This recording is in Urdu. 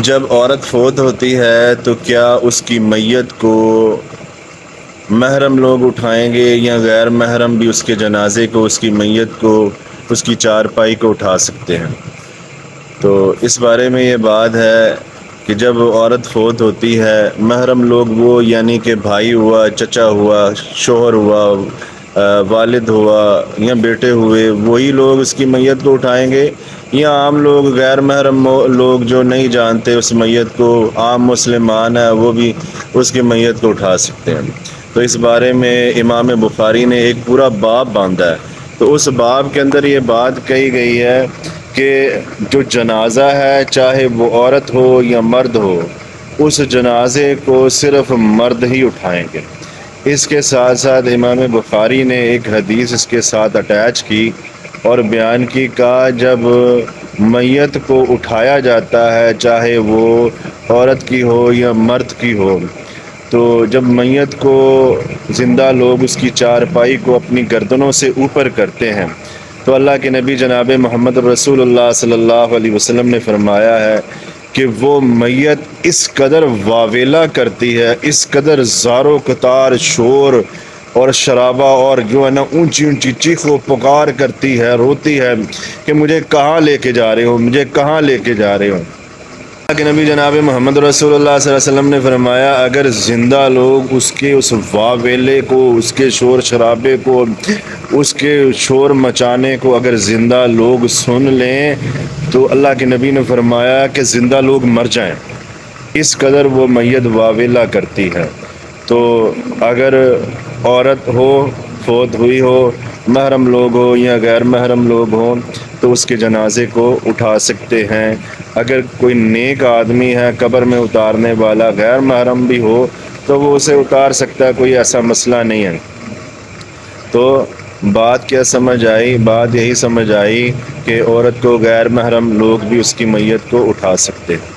جب عورت فوت ہوتی ہے تو کیا اس کی میت کو محرم لوگ اٹھائیں گے یا غیر محرم بھی اس کے جنازے کو، اس کی میت کو، اس کی چارپائی کو اٹھا سکتے ہیں؟ تو اس بارے میں یہ بات ہے کہ جب عورت فوت ہوتی ہے، محرم لوگ وہ یعنی کہ بھائی ہوا، چچا ہوا، شوہر ہوا، والد ہوا یا بیٹے ہوئے، وہی لوگ اس کی میت کو اٹھائیں گے، یا عام لوگ غیر محرم لوگ جو نہیں جانتے اس میت کو، عام مسلمان ہیں، وہ بھی اس کی میت کو اٹھا سکتے ہیں؟ تو اس بارے میں امام بخاری نے ایک پورا باب باندھا ہے۔ تو اس باب کے اندر یہ بات کہی گئی ہے کہ جو جنازہ ہے، چاہے وہ عورت ہو یا مرد ہو، اس جنازے کو صرف مرد ہی اٹھائیں گے۔ اس کے ساتھ ساتھ امام بخاری نے ایک حدیث اس کے ساتھ اٹیچ کی اور بیان کی، کہا جب میت کو اٹھایا جاتا ہے، چاہے وہ عورت کی ہو یا مرد کی ہو، تو جب میت کو زندہ لوگ اس کی چارپائی کو اپنی گردنوں سے اوپر کرتے ہیں تو اللہ کے نبی جناب محمد رسول اللہ صلی اللہ علیہ وسلم نے فرمایا ہے کہ وہ میت اس قدر واویلا کرتی ہے، اس قدر زار و قطار شور اور شرابہ اور جو ہے نا اونچی اونچی چیخ و پکار کرتی ہے، روتی ہے کہ مجھے کہاں لے کے جا رہے ہو، مجھے کہاں لے کے جا رہے ہو۔ اللہ کے نبی جناب محمد رسول اللہ صلی اللہ علیہ وسلم نے فرمایا، اگر زندہ لوگ اس کے اس واویلے کو، اس کے شور شرابے کو، اس کے شور مچانے کو اگر زندہ لوگ سن لیں تو اللہ کے نبی نے فرمایا کہ زندہ لوگ مر جائیں، اس قدر وہ میت واویلا کرتی ہے۔ تو اگر عورت ہو، فوت ہوئی ہو، محرم لوگ ہو یا غیر محرم لوگ ہوں تو اس کے جنازے کو اٹھا سکتے ہیں۔ اگر کوئی نیک آدمی ہے قبر میں اتارنے والا، غیر محرم بھی ہو تو وہ اسے اتار سکتا ہے، کوئی ایسا مسئلہ نہیں ہے۔ تو بات کیا سمجھ آئی؟ بات یہی سمجھ آئی کہ عورت کو غیر محرم لوگ بھی اس کی میت کو اٹھا سکتے ہیں۔